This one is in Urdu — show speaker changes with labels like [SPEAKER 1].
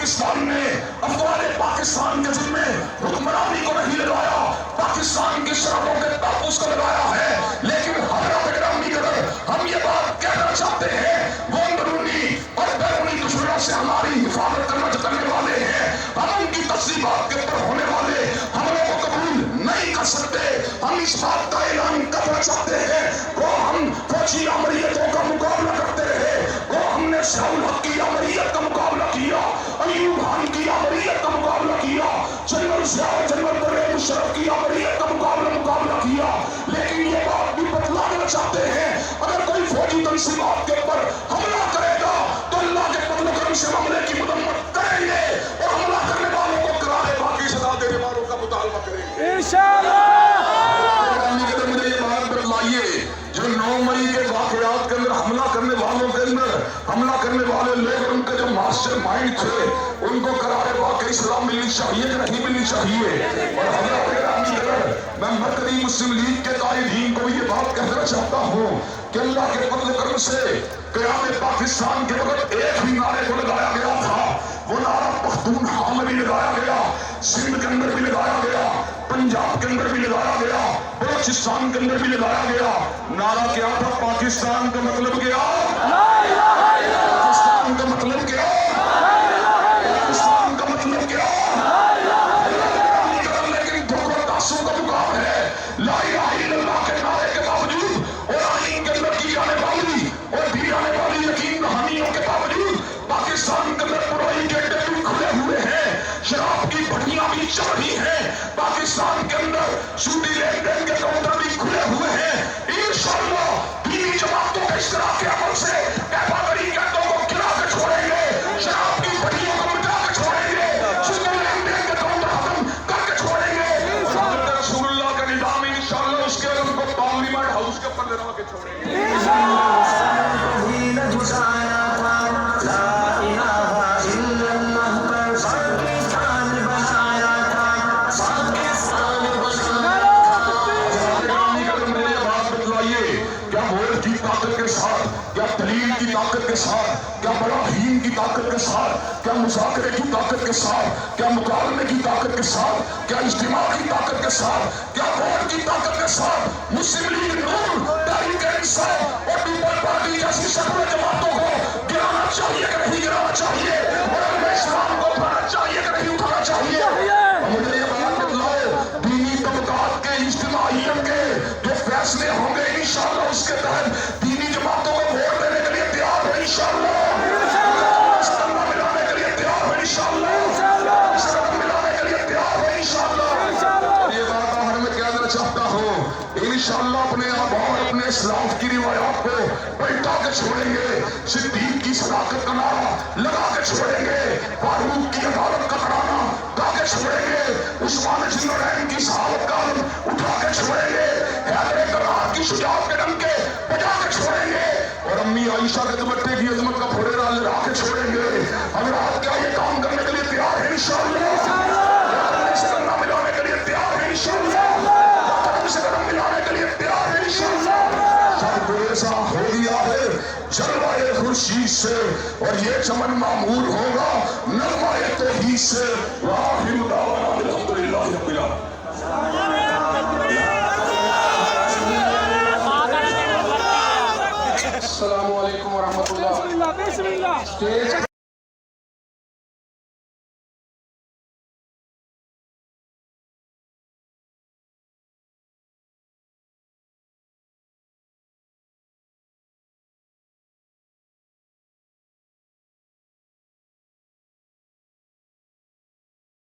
[SPEAKER 1] پاکستان نے افغان پاکستان کے ذمے حکمرانی کو نہیں لگایا، پاکستان کی سرحدوں کے تحفظ کو لگایا ہے، لیکن حضرات گرامی قدر ہم یہ بات کہنا چاہتے ہیں وہ اندرونی اور بیرونی دشمنوں سے ہماری حفاظت کرنے والے ہیں، ہم ان کی تقسیمات کے اوپر ہونے والے حملوں کو قبول نہیں کر سکتے۔ ہم اس بات کا اعلان کرنا چاہتے ہیں وہ ہم فوجی عملیتوں کا مقابلہ کرتے رہے، وہ ہم نے ضیاء الحق کی عملیت کا مقابلہ کیا، ایوب خان کی عملیت کا مقابلہ کیا، جنرل پرویز مشرف کی عملیت کا مقابلہ کیا، لیکن یہ بات بھی بتلانا چاہتے ہیں اگر کوئی فوجی تنظیمات کے اوپر حملہ کرے گا تو اللہ کے فضل و کرم سے حملے کی مذمت کریں گے اور حملہ کرنے والوں کو کرائے باقی سزا دینے والوں کا مطالبہ کریں گے انشاءاللہ۔ مجھے یہ بات بتلائیے جو 9 مئی کے واقعات کے اندر حملہ کرنے والوں کے اندر حملہ کرنے والے لوگ ان کے جو ماسٹر مائنڈ تھے ان کو قرار واقعی سزا ملنی چاہیے کہ نہیں ملنی چاہیے؟ اور حضرات گرامی قدر میں مرکزی مسلم لیگ کے قائدین کو بھی یہ بات کہنا چاہتا ہوں کہ اللہ کے فضل و کرم سے قیام پاکستان کے وقت ایک ہی نعرے کو لگایا گیا تھا، وہ نعرہ پختونخوا میں بھی لگایا گیا، سندھ کے اندر بھی لگایا گیا، پنجاب کے اندر بھی لگایا گیا، بلوچستان کے اندر بھی لگایا گیا۔ نعرہ کیا تھا؟ پاکستان کا مطلب کیا؟ پاکستان کا مطلب کیا؟ پاکستان کا مطلب کیا؟ لیکن دھوکہ تاسو کا مقام ہے، لا الہ الا اللہ کے نعرے کے باوجود اور آئین کے اندر کی جانے والی اور دی جانے والی یقین دہانیوں کے باوجود پاکستان کے اندر برائی کے اڈے بھی کھلے ہوئے ہیں، شراب کی بھٹیاں بھی چل رہی ہیں، پاکستان کے اندر سودی لین دین کے کاؤنٹر بھی کھلے ہوئے ہیں۔ انشاءاللہ دینی جماعتوں کے اشتراک کے عمل سے پیپاگری کے عدوں کو گرا کے چھوڑیں گے، شراب کی بھٹیوں کو مٹا کے چھوڑیں گے، سودی لین دین کے کاؤنٹر ختم کر کے چھوڑیں گے، اور حضرت رسول اللہ کا نظام انشاءاللہ اس کے علم کو پارلیمنٹ ہاؤس کے اوپر لگا کے چھوڑیں گے۔ کیا دلیل کی طاقت کے ساتھ، کیا براہین کی طاقت کے ساتھ، کیا مذاکرے کی طاقت کے ساتھ، کیا مکالمے کی طاقت کے ساتھ، کیا اجتماع کی طاقت کے ساتھ، کیا ووٹ کی طاقت کے ساتھ مسلم لیگ نور، تحریک انصاف اور پیپل پارٹی جیسی شکل جماعتوں کو گرانا چاہیے کہ نہیں گرانا چاہیے، اور اسلام کو اٹھانا چاہیے کہ نہیں اٹھانا چاہیے؟ مجھے یہ بات بتلاؤ دینی طبقات کے اجتماعیت کے جو فیصلے ہوں گے انشاءاللہ اس کے تحت دینی جماعتوں کو ووٹ دینے کے لیے تیار ہے انشاءاللہ، استعمال ملانے کے لیے تیار ہے انشاءاللہ، استعمال ملانے کے لیے تیار ہے انشاءاللہ۔ یہ بات آخر میں کہنا چاہتا ہوں انشاءاللہ اپنے آباء اور اپنے اسلاف کی روایات کو پلٹا کے چھوڑیں گے، صدیق کی صداقت کا نعرہ لگا کے چھوڑیں گے، فاروق کی عدالت کا ترانہ گا کے چھوڑیں گے، عثمان ذوالنورین کی صحابت کا علم اٹھا کے چھوڑیں گے، حیدر کرار کی شجاعت کے ڈنکے بجا کے چھوڑیں گے، اور امی عائشہ کے دوپٹے کی عظمت کا پھوڑا لہرا کے چھوڑیں گے۔ حضرات کیا یہ کام کرنے کے لیے تیار ہے انشاءاللہ؟ سے کرنا ملانے کے لیے تیار ہے انشاءاللہ، سے کرنا ملانے کے لیے تیار ہے انشاءاللہ۔ سب ایسا ہو گیا ہے جلوہ خورشید سے اور یہ چمن معمور ہوگا نغمہ توحید سے۔ وآخر دعوانا الحمدللہ رب العالمین۔ السلام علیکم ورحمۃ اللہ۔